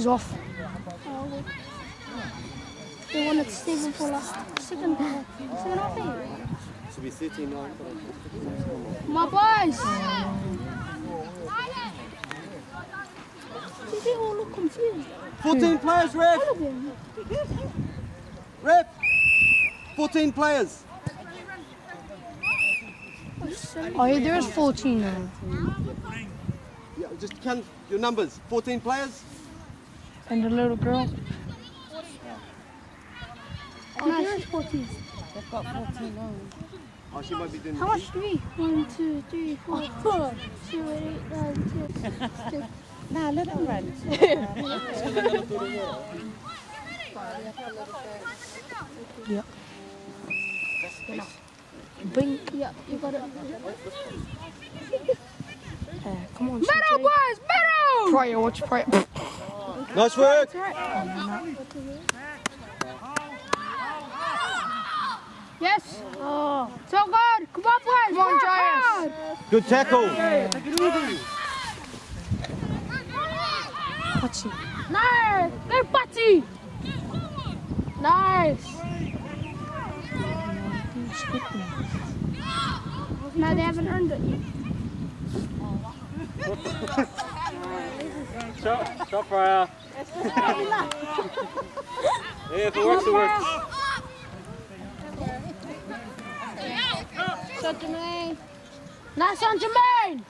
She's off. They wanted to stay for last second half. Should be 13-9. My boys! They all look confused. 14 players, ref! All of them. Ref! 14 players! Oh, yeah, there is 14 now. Yeah, just count your numbers. 14 players? And the little girl. Oh, there is 14. They've got 14 on. Oh, she might be doing How much do we? 1, 2, 3, 4, 4, 2, 8, 9, 10. Nah, let them run. Yep. Bing. Yeah, you got it. Come on, Middle, CJ. boys! Middle! Prior, watch prior. Nice work! Yes! Oh. So good! Come on, boys! Come on, Work Giants. hard. Good tackle! Patsy. Nice! Good, Patty! Nice! No, they haven't earned it yet. Shot Fryer. Yeah, if it works, it works. Shot Jermaine. Nice on Jermaine!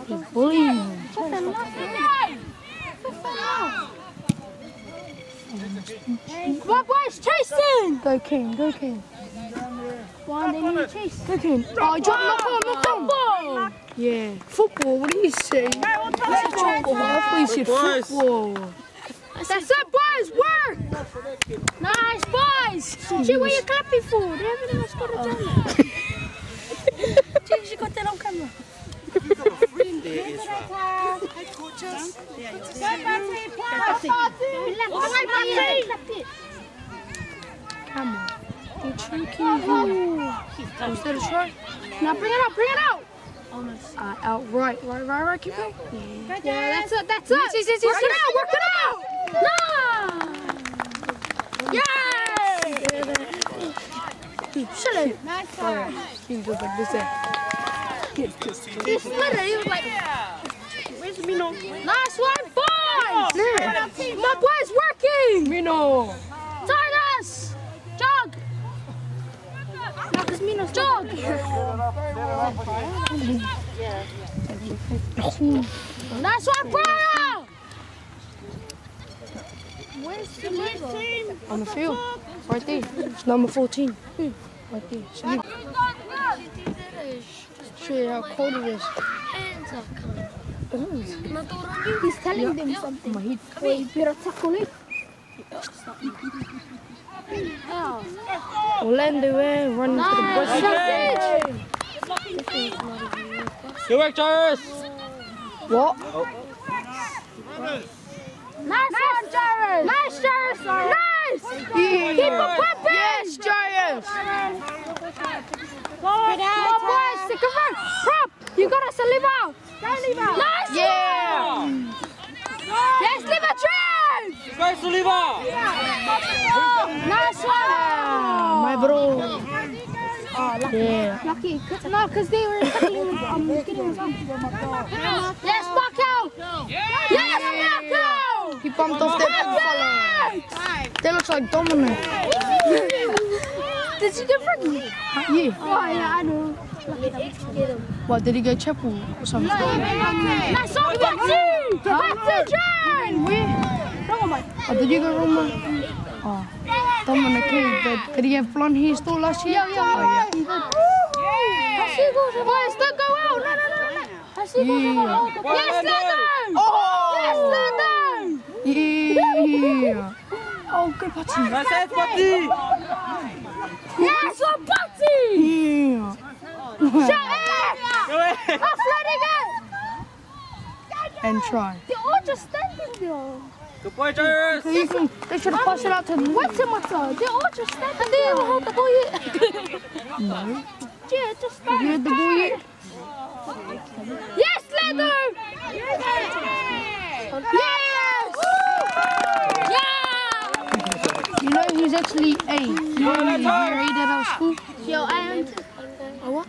He's bullying him. Fifth and last, Jermaine! Fifth and last. Come on, boys, chasing! Go King, go King. One, they need to chase. Go King. Oh, he dropped knock on. Football! Yeah. Football, what do you say? This is football. I thought you said football. That's it, boys! Work! Nice, boys! Gee, what are you clapping for? They haven't even scored a goal. Gee, she got that on camera. Come on. You're tricky. Is that a try? Now bring it out, bring it out! Out, right. Keep going. Yeah, that's it, that's it! Work it out, work it out! No! Yay! Shut it. Nice one. He goes like this. He split it, he was like, where's Mino? Nice one, boys! My boys working! Mino. Titus! Jog! No, because Mino's jog! Nice one, Brian! Where's the team? On the field. Right there. It's number 14. Right there. Show you how cold it is. He's telling them something. My heat. Wait, better tackle it. Orlando, running to the bus. Good work, Jarvis. What? Nice one, Jarvis! Nice, Jarvis! Nice! Yeah. Keep it pumping! Yes, Giants! Come on, boys, stick around! Prop! You got us a live out! Nice Yeah! one! Yes, live a Trev! Nice, Oliva. Nice one! My bro. Oh, lucky. Yeah. Lucky. No, because they were getting us up. Yes, Markel! Yes, Markel! He bumped off that buffalo. They look like Dominic. Did you get pregnant? Yeah. Oh, yeah, I know. What, did he go chapel or something? Nice one, Patsy! Patsy, Jane! Oh, did you go Roman? Oh, Dominic, did he have blonde hair still last year? Yeah. Oh, yeah. Seagulls, boys, don't go out! No. Seagulls are out. Yes, London! Oh! Yes, London! Yeah. Oh, good Patsy. Nice head, Patty. Yes, one Patsy! Yeah. Shut it! Go ahead. Offloading it! And try. They're all just standing there. Good boy, Jarvis. They should have passed it out to the Waitemata, they're all just standing there. They haven't held the ball yet. No. Yeah, just Have you standing. had the ball yet? Yes, Leather! Yeah! He's actually A. Year 8 at our school. Yo, I am too. Oh, what?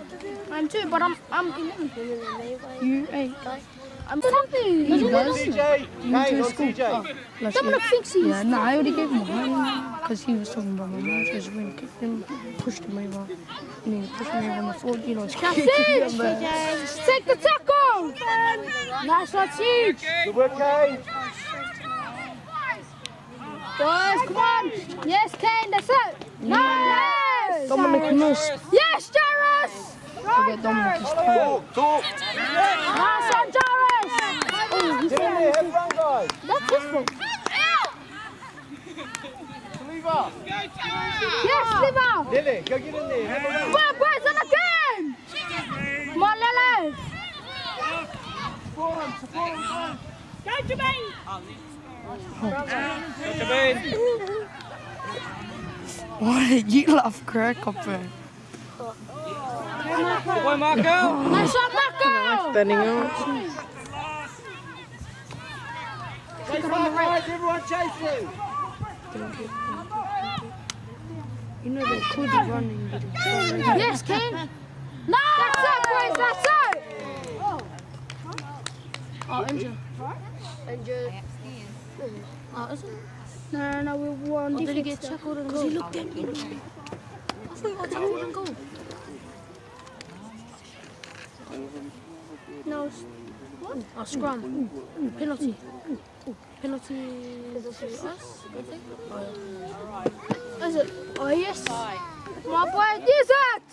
I'm too, but I'm 11. Year 8. I'm something. He does. CJ, Kane on CJ. Dominic thinks he's. Yeah, no, I already gave him a hand because he was talking about my mom. So I just went and kicked him, pushed him over. And he pushed me over on the floor. You know, That's it. Take the tackle. Nice one, Siege. Good work, Kane. Boys, come on. Yes, Kane, that's it. Nice. Dominic missed. Yes, Jairus. Forget Dominic is Talk. Nice one, Jairus. Oh, he's Get in there, have run, guys. That's his fault. Saliva. Yes, Liva. Lily, go get in there. Have a run. Come on, boys, on the game. Come on, Lily. Support him. Go, Jermaine. Why did you laugh crack up there? Boy Markel. Nice one, Marco. Standing out. Chase back, guys. Everyone chasing. You know they could be running, but it's Yes, Kane. No. That's it, boys. That's it. Oh, injured. Injured. Oh, is it? No, we won. Did he get tackled and goal? He looked at me. I thought he got tackled and goal. No, what? Oh, scrum. Penalty. Penalty is us, I think. Oh, is it? Oh, yes. My boy, yes, it.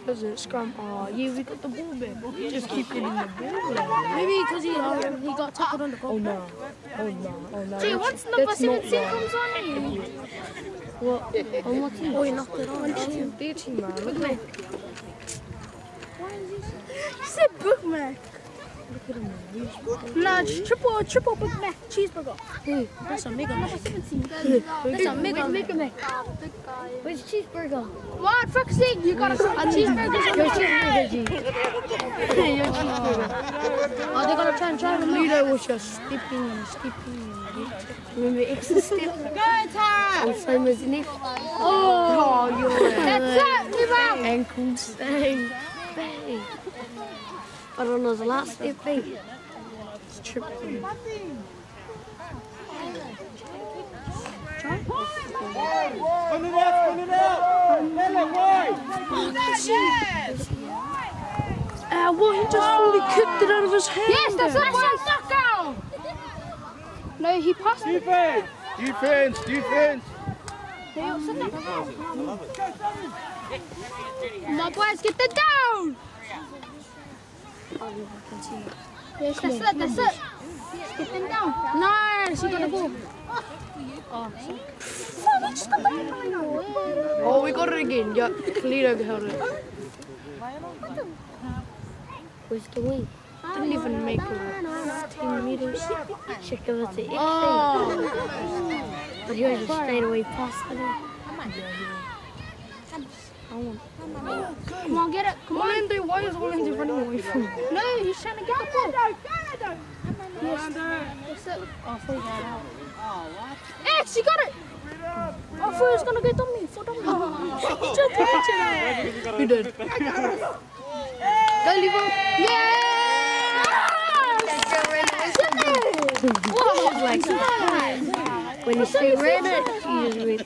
Is it scrum? Oh, yeah, we got the ball back. Just keep getting the ball back. Maybe because he got tackled on the goal. Oh no. Oh no. Gee, once number 17 comes on, What? On what team? oh, he knocked it on. Their team, man. Look at that. He said Big Mac. Look at him, man. No, it's triple Big Mac cheeseburger. Hey, that's a mega Mac. That's a mega Mac. Where's cheeseburger? What? Fuck sake, you got a cheeseburger. Your cheeseburger, G. Your cheeseburger. Oh, they gotta try and drive him out. Leader was just stepping and stepping. Remember extra step? Good time. And same as left. Oh, that's it, leave out. Ankles. Bang. Bang. I don't know the last step, bang. It's tripping. Spin it out. Lily, wide. Well, he just fully kicked it out of his hand. Yes, that's it, boys. Knockout. No, he passed it. Defense. My boys, get that down. Yes, that's it. Get them down. Nice, you got the ball. Oh, we got it again. Yeah, Kalito held it. Where's the wing? Didn't even make it 10 meters. Check out the exit. But he was just straight away past it. Come on, get it. Come on. Orlando, why is Orlando running away from me? No, he's trying to get the ball. Yes, that's it. Oh, I thought he got out. X, you got it. I thought he was going to get on me. For Dominic. Who did? Go, Levo. Yeah! What? Like, when he straight ran it, he just went.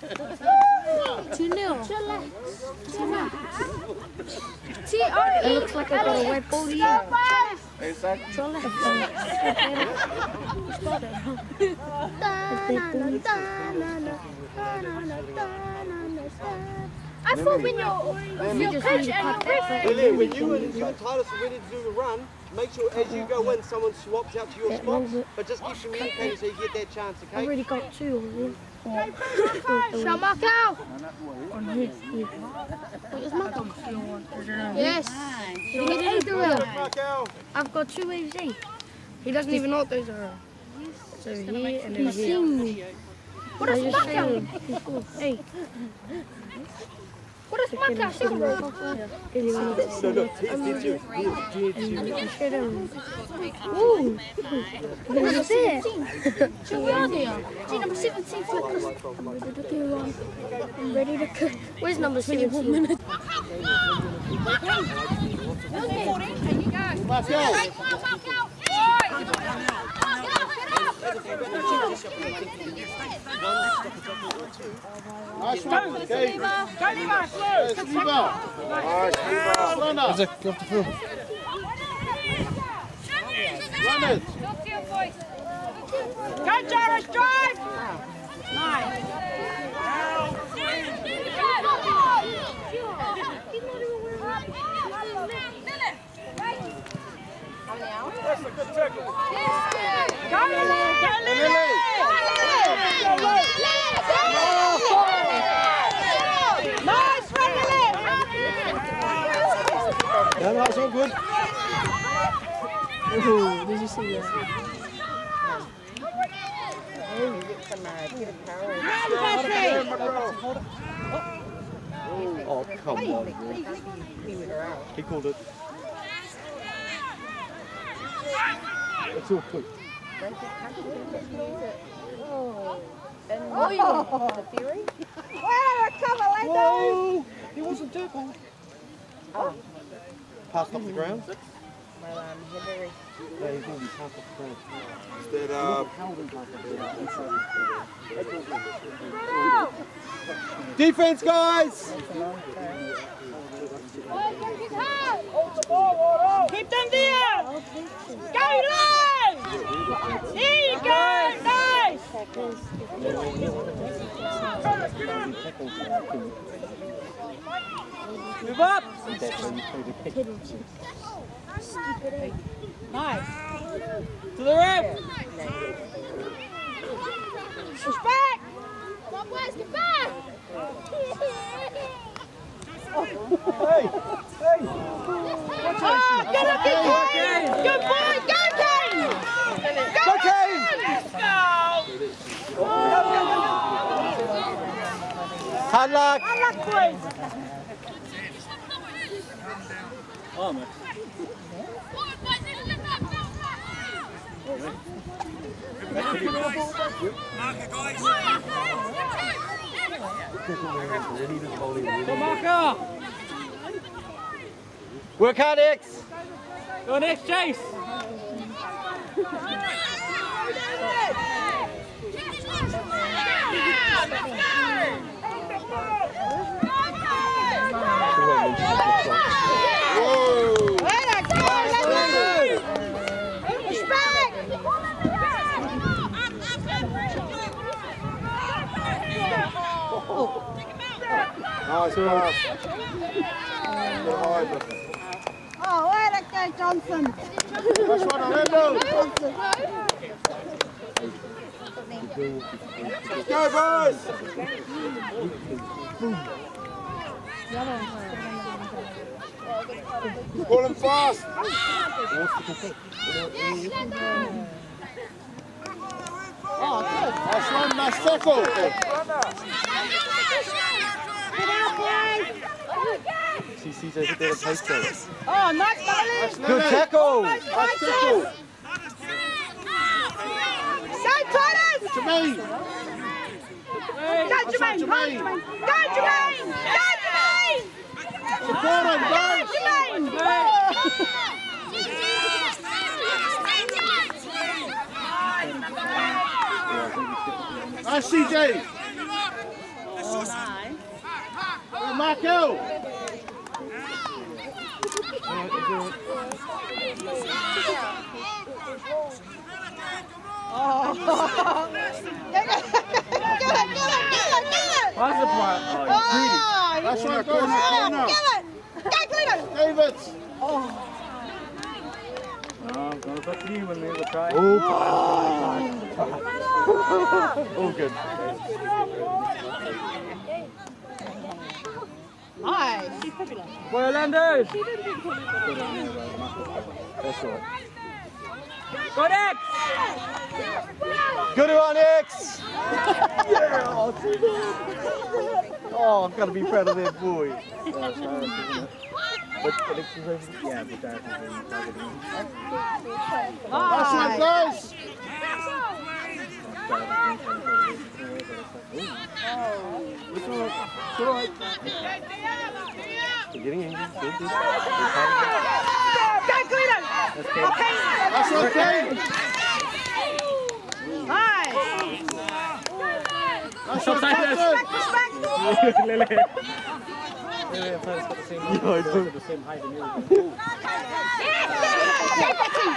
2-0. It looks like I got a white ball here. Hey, son. I thought when you're coach and you're referee. Lily, when you and Titus are ready to do the run, make sure as you go in, someone swaps out to your spots. But just keep communicating so you get that chance, I've okay? already got 2 of them. Show Markel. On his, Where's Markel? Yes. Did he get it? Markel. I've got 2 waves, eh? He doesn't even know what those are. So here and then He's here. seen me. What I is just Markel? showed him. He's cool. Hey. What is Markel? Is he one of the No, he's you. I showed him. Ooh. What is it? Where are they? See, number 17 for I'm ready to cook. Where's number 17? minutes. Markel. Nice one. Okay. Sleeper. Nice, Is it? Go up the field. Run it. Go, Jarvis, drive! Nice. That's a good tackle. Go, Lily! Nice, run, Lily! Yeah, that's all good. Ooh, did you see that? Oh, come on. He called it. It's all quick. Whoa! He wasn't tackled. Passed off the ground? Yeah, he's going to be passed off the ground. Instead of Defense, guys! Keep them there! Go, Lily! There you go! Nice! Move up. Nice. To the ref. Push back! Come on, boys, get back! Hey! Hey! Oh, get up, get Kane! Good boy, go Kane! Go, Kane! Let's go! Hard luck! Good luck, boys! Oh, man. Go, Marker. Work hard, X! Go next, Chase. nice pass. Oh, where that guy Johnson? Nice one, Orlando. Let's go, boys. Pull him fast. Nice one, nice tackle. See CJ hit there at post goal. Oh, nice, Dolly! Good tackle! Nice tackle. Go, Titus! To me. Go, Jermaine! Go, Jermaine! Go, Jermaine! Go, Jermaine! Support him, guys. Nice, CJ. Markel. What's the point? That's right, go in the corner. David. I'm going to put you when we have a try. Oh, good. Nice. Boy, Landers. That's right. Go next. Good one, X! Yeah! Oh, I've got to be proud of that boy. Nice one, guys. That's okay. Nice. That's okay. Lily.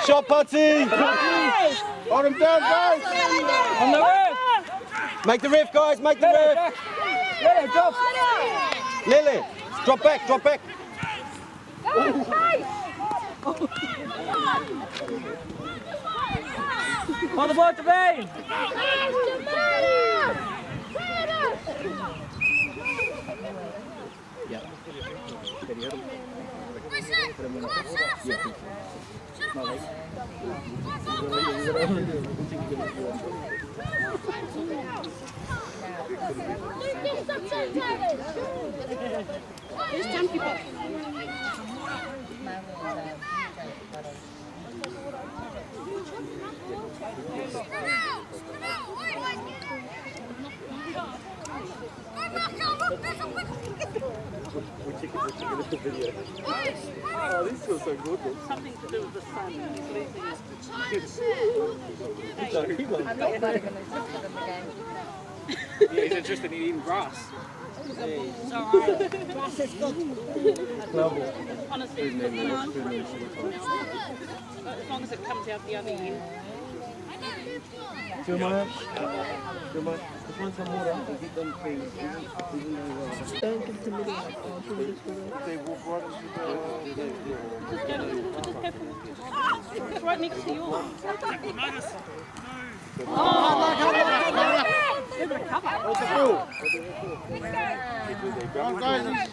Shot, Putty! Hold him down, guys. On the roof! Make the riff, guys, make the riff! Lily, drop! Lily, drop back, drop back! On the ball to Vane! Here's 10 people. Oh, these feel so good. Something to do with the sun. Yeah, he's interested in eating grass. It's alright. Grass is good. Honestly, it's good enough. As long as it comes out the other end. Do you mind? Just want some water and keep them clean. Don't give the middle. They walk right into It's right next to yours.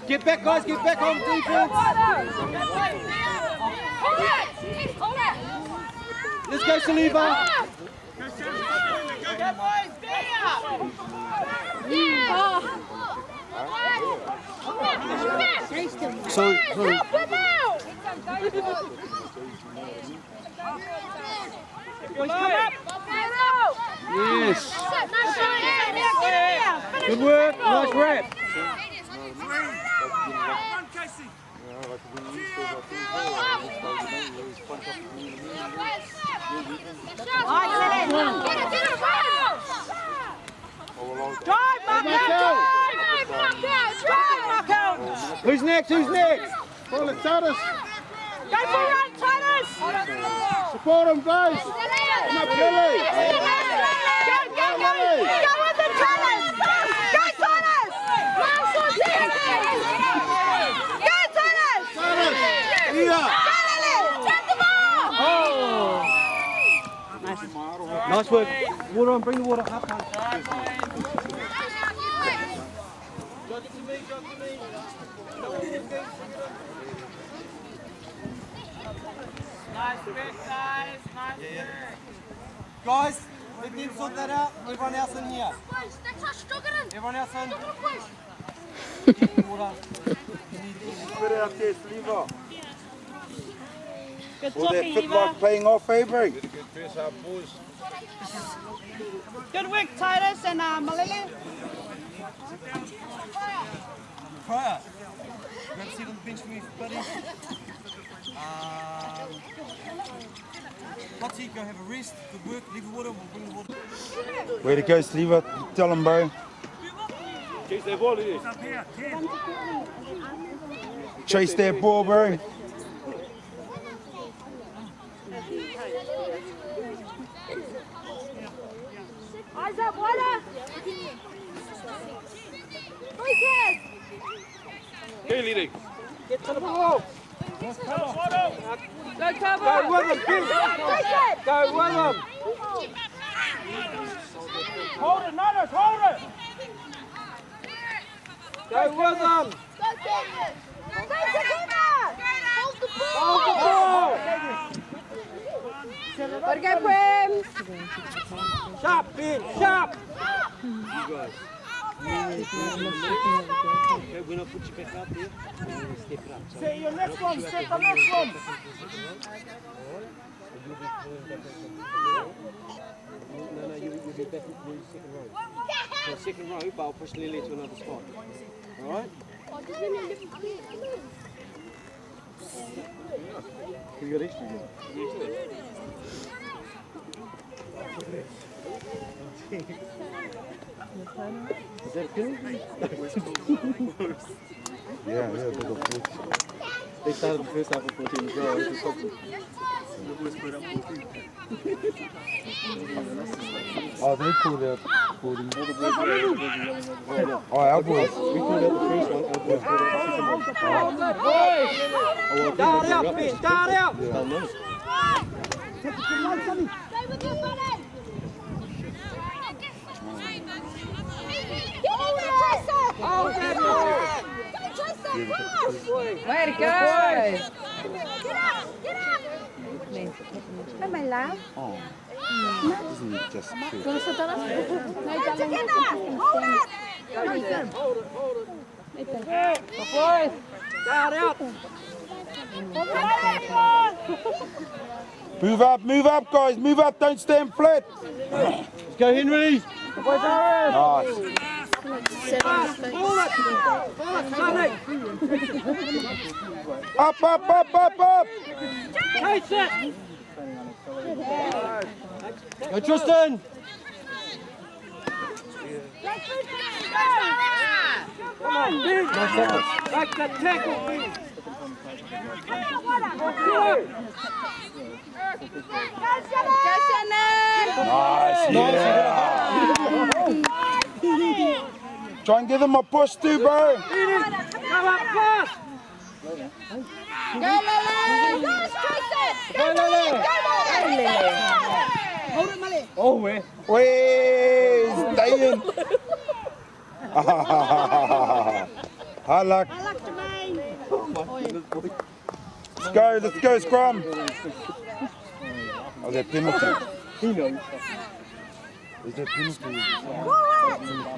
Get back, guys, get back on defense! Let's go, Saliba! Sorry. Yes. Good work. Nice rep. Who's next? Who's next? Call it, Titus. Go for a run, Titus! Support him, guys. Come up, Lily. Go with the Titus! Go, Titus! Go, Titus! Titus. Here. Go, Lily! Take the ball! Nice work. Water on. Bring the water up. Nice work, guys. Nice work. Guys, let them sort that out. Everyone else in here. Everyone else in. Water. Put out there, Saliba. Good All that talking, fit Eva. like playing off, Avery. Good work, Titus and Malele. Prior. Grab a seat on the bench for me, buddy. Potty, go have a rest. Good work. Leave the water. We'll bring the water. Way to go, Saliba. Tell him, bro. Chase their ball, it is. Chase that ball, bro. Eyes up, water! Hey, leading. Get to the ball. Go cover! Go with him, Pete. Go with him. Hold it, Niners, hold it! Go with him. Hold the ball. Gotta go, Premz! Sharp, Ben. Sharp. You guys. Okay, we're not put you back up there. We're going to step it up. So Set your next one, set the next one! you'll be pulling back. No, you'll be back in the second row. to a second row, but I'll push Lily to another spot. Alright? Have you got extra here? Is that a penalty? Yeah, they got 40. They started the first half of 14 as well. Oh, they called out 40. Oh, our boys. We called out the first one, our boys called out the second one. Start out, Ben, start out! Yeah. Oh, no. Way to go! Get up! Get up! Come on, love. Oh. Isn't it just cute? Together! Hold it! Start out! Move up, guys. Move up. Don't stand flat. Let's go, Henry! Nice. Up. Chase it! Go, Tristan! Come on, Ben! Back the tackle, Ben! Nice. Yeah. Try and give them a push too, bro. Come up, pass! Go, Lily! Hold it, Molly! Oh, where? Wait, stay in. Hard luck. Let's go, scrum. Oh, that penalty. He knows. Is that penalty?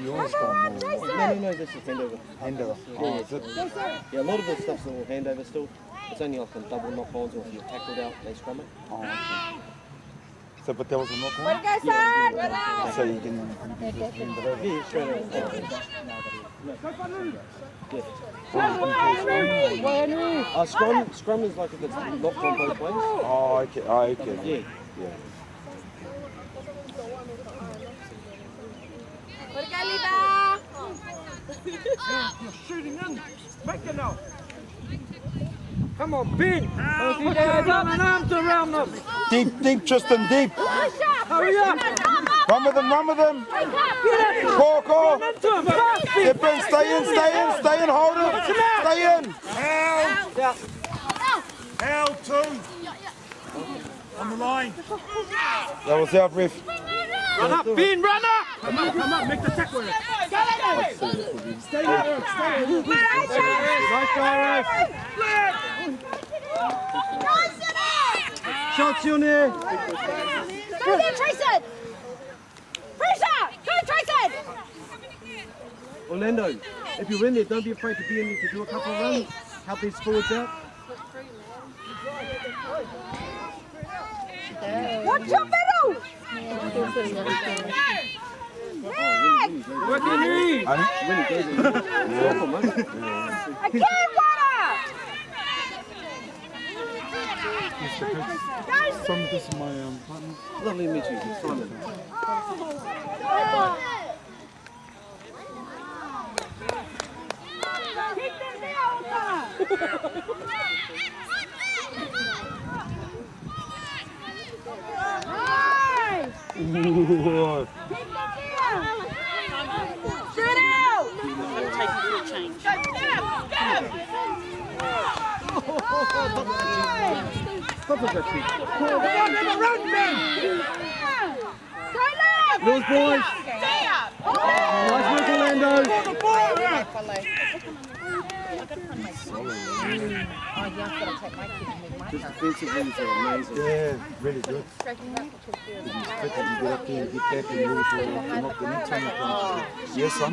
Your scrum or? No, this is handover. Handover. Oh, is it? Yeah, a lot of the stuff's all handover still. It's only like on double knock-ons or if you're tackled out, they scrum it. Oh, okay. So, but there was a knock on? Way to go, son! So you can... Yeah, straight over. Scrum is like if it's knocked on both ways. Oh, okay. Yeah. Yeah. Way to go, Lita! You're shooting in. Make it now. Come on, Ben. Put your arms around them. Deep, Tristan, deep. Hurry up. Run with them. Call. Step in, stay in, hold it. Stay in. Hell, two. On the line. That was out, ref. Run up, Ben, run up. Come on, make the tackle. Stay there, Nice try, ref. Shots, Sione! Go there, Tristan! Pressure! Go, Tristan! Orlando, if you're in there, don't be afraid to be in there to do a couple of runs. Help these forwards out. Watch your middle! Work in here. Again, water! This is my partner. Lovely to meet you, Simon. Keep them there, Olga! Nice! Keep them there! Shoot out! I'm taking for a change. Get him! Yours, boys. Nice work, Orlando. Just defensively, it's amazing. Yeah, really good. You get up there and get back and move forward. Not the next time you come. Yes, son.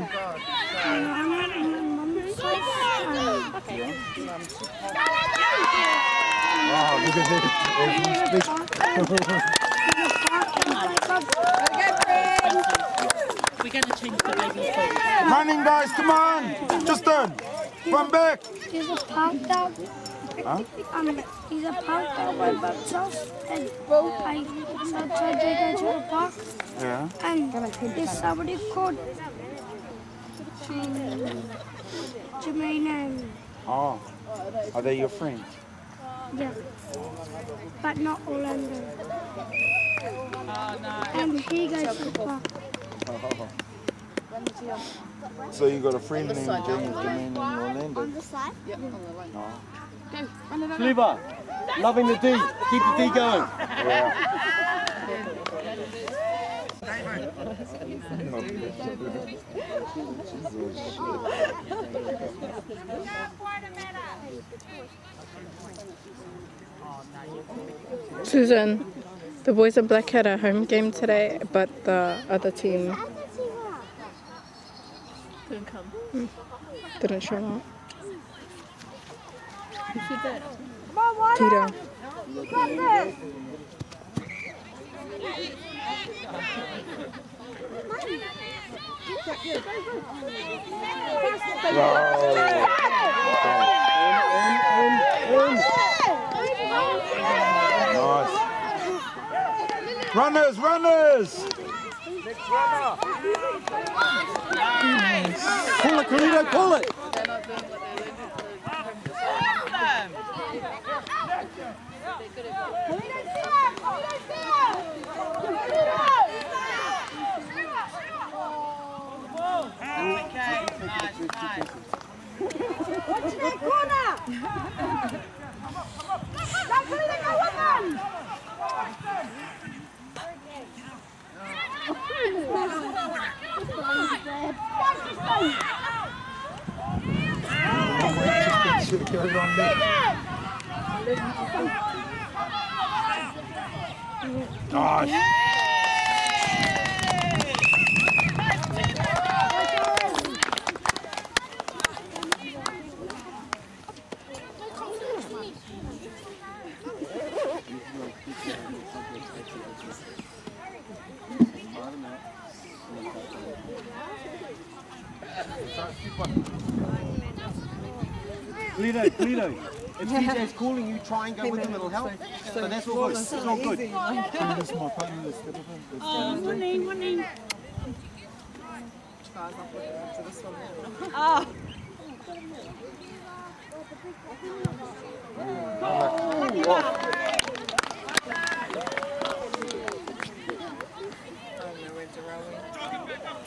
Wow, look at that. We going to change the baby's food. Running, guys, come on. Justin, run back. There's a park down. Huh? He's a park down by Bob's house. And I saw CJ go to the park. Yeah. And there's somebody called Jermaine and Oh, are they your friends? yeah, but not Orlando. And he goes to the park. So you got a friend named James Jermaine in Orlando? On the side? Fliver, loving the D. Keep the D going. Yeah. Susan, the boys in black had a home game today, but the other team Couldn't come. didn't show up. Who's your dad? Tito. Nice. Runners, runners! Pull it, Carlito, pull it. Watch that corner! Nice. Carlito, if CJ's calling you, try and go with him, it'll help. So that's all good. It's all good. Winning.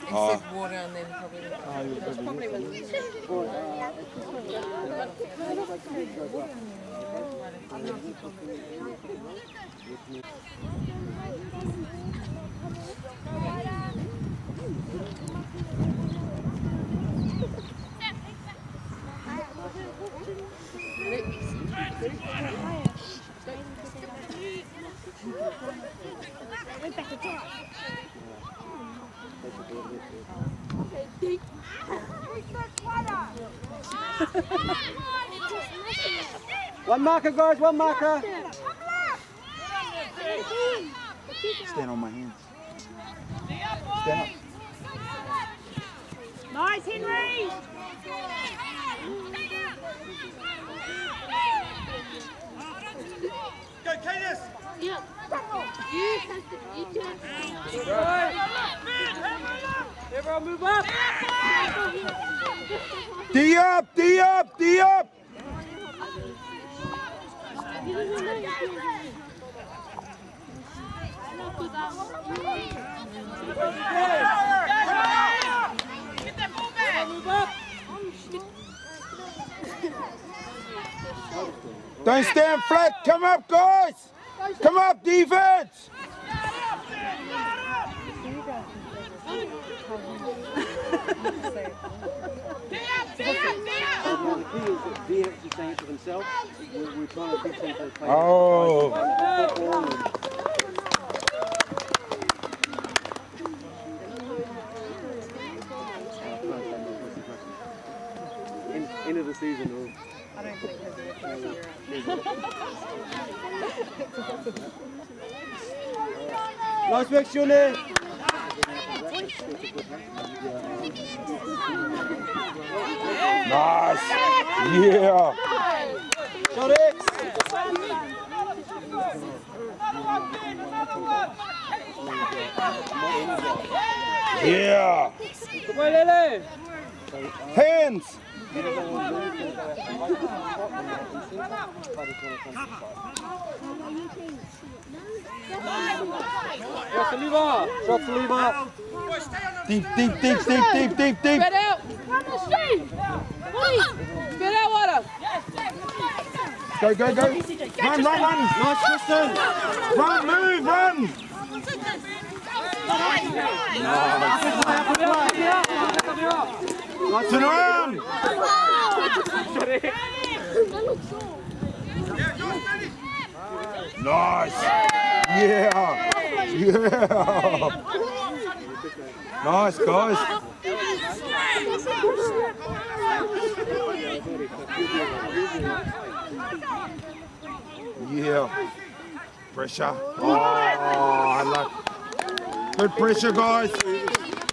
He said water and then probably... One marker, guys, one marker. Stand on my hands. Stand up. Nice, Henry! Go, Cadus! Yeah. Everyone move up! D up, D up, D up! Don't stand flat, come up guys! Come up, defense! The key is that they're actually saying it to themselves. We're trying to teach them to play. Oh. End of the season. I don't think there's an Nice work, Sione. Yeah. Shot X. Yeah. Wait, Lele. Hands. Shot Saliba. Shot Saliba. Deep, deep, deep, deep, deep, deep, deep. Spread out. Spread out, water. Go, go, go. Run, run, run. Nice, Kristen. Run, move, run. Turn around. Nice. Yeah. Yeah. Nice, guys. Yeah. Pressure. Oh, I like. Good pressure, guys.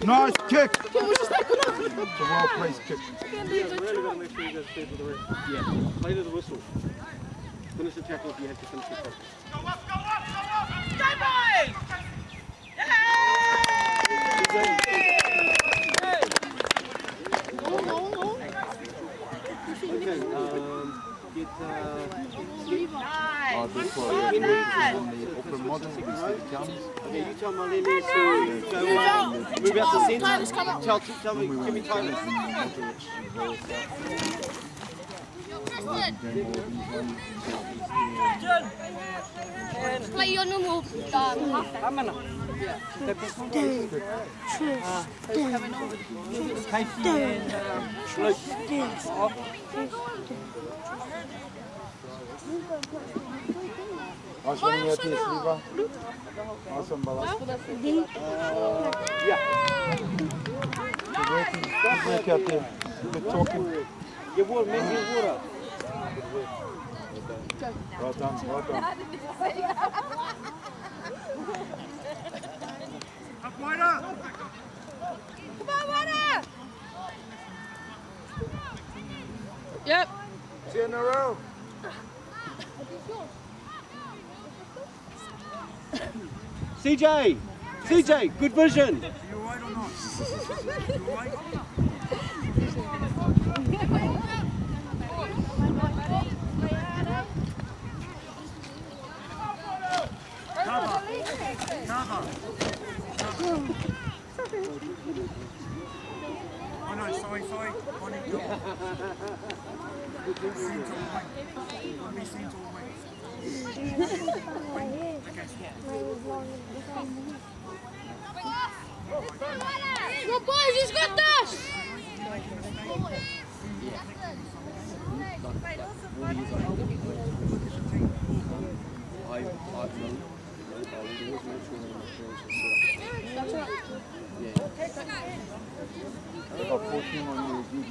Nice kick. It's a well-placed kick. Yeah. Play to the whistle. Finish the tackle if you have to finish the tackle. Okay, you tell Marlene to go move out the centre. Tell me, give me time. Play your normal Nice running out there, Sliva. Nice one, Bala. Yeah. Good work out there. Good talking. Give water, man, give water. Well done, well done. Up wider. Come on, water. Yep. 2 in a row. CJ! CJ, good vision! You alright or not? You alright? Cover! Cover! Oh no, sorry. On it, go. Seen to all wait. Let me seen to all wait. Go, boys, he's got this. I got 14 on you.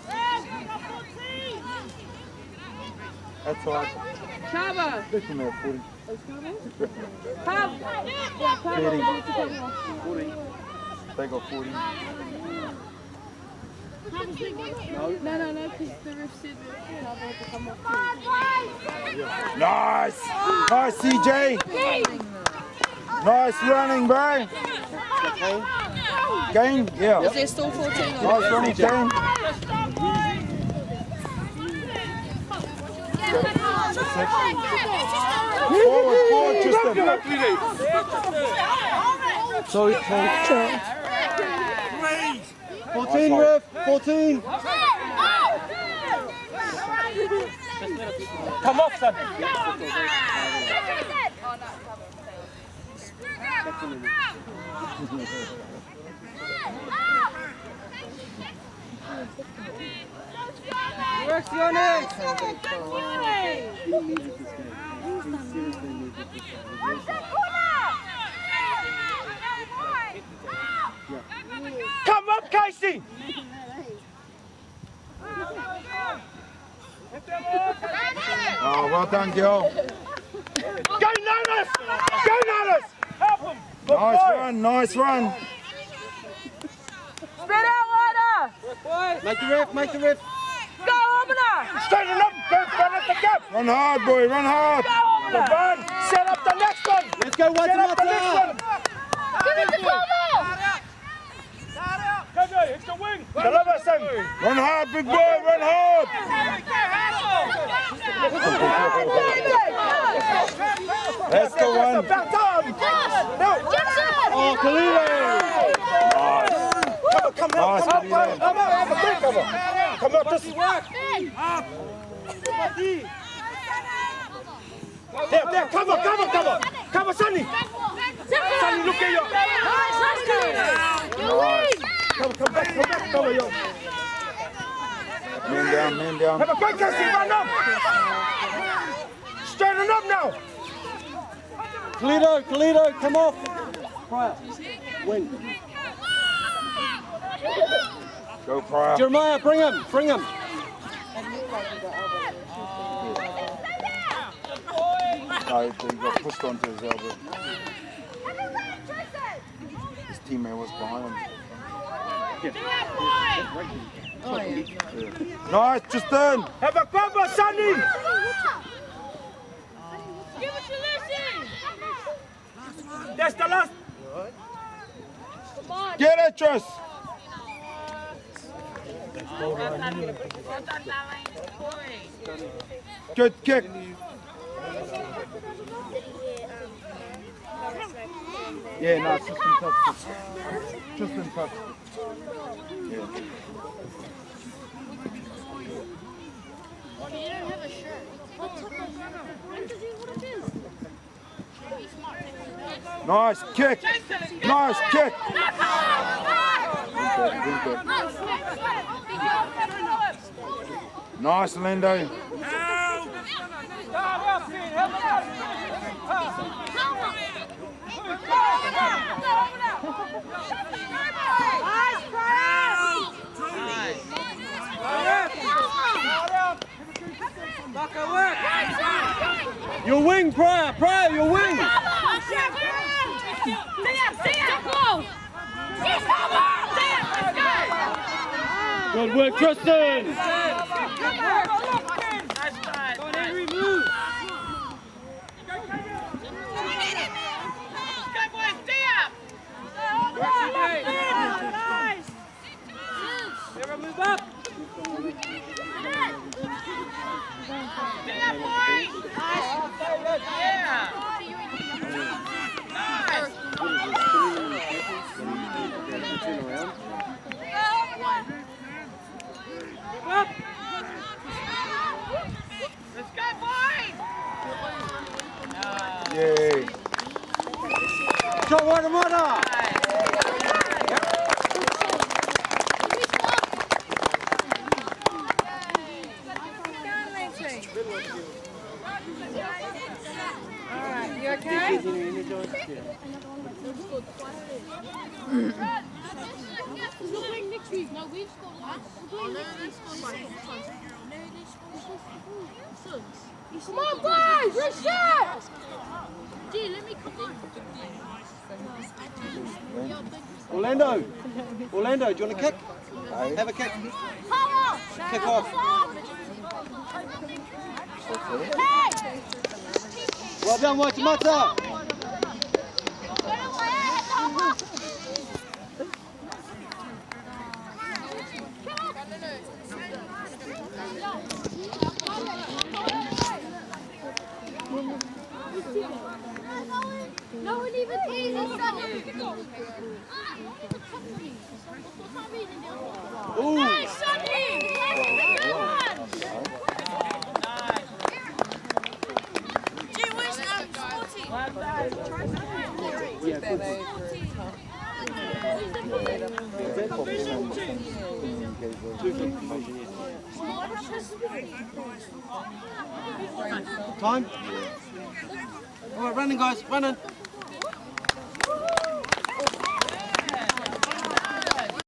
That's all right. Cover. Let them have 40. Cover. 30. They got 40. No, because the ref said that cover to come off. Nice! Nice, CJ! Nice running, bro! Game? Yeah. Is there still 14 on? Nice running, Kane. Forward, Tristan. Sorry. 14, ref, 14. Come off, son. Work, Sione! Come up, Casey. Oh, well done, girl. Go, Notice! Go, Notice! Help him! Nice run. Spread out, water. Make the ref. Go, Obana. Straighten up. Don't run at the gap. Run hard, boy. Run hard. Good man. Set up the next one. Let's go, Waitemata. Give it to Bobo! JJ, it's the wing. Deliver, son. Run hard, big boy. Run hard. That's the one. Back down. No. Oh, Kalilo. Come Nice, out. Come out. Just there. Cover, Sonny. Sonny, look at you. Come back. Cover you. Man down. Have a quick Cassie, run up. Straighten up now. Kalilo, come off. Pryor. Wing. Go, Pryor. Jeremiah, bring him. No, he got pushed onto his elbow. His teammate was behind him. Oh, yeah. Nice, Tristan. Have a cover, Sonny. Give it to Lucy! That's the last. Get it, Tris. Good kick. Yeah, no, Tristan touched it. Tristan touched it. Yeah. You don't have a shirt. Nice kick. Nice kick. Nice, Lindo. Your wing, Pryor, your wing. Good work, Tristan. Move up. Let's go, boys! Yay. Shot Waitemata. Alright, you okay? No, we've scored last. Come on, boys! Reset! Gee, let me come in. Orlando, do you want to kick? Have a kick. Kick off. Well done, Waitemata. No one even eats it. Nice, Sonny! Good one! Gee, where's Sporty? Time? All right, running, guys, running.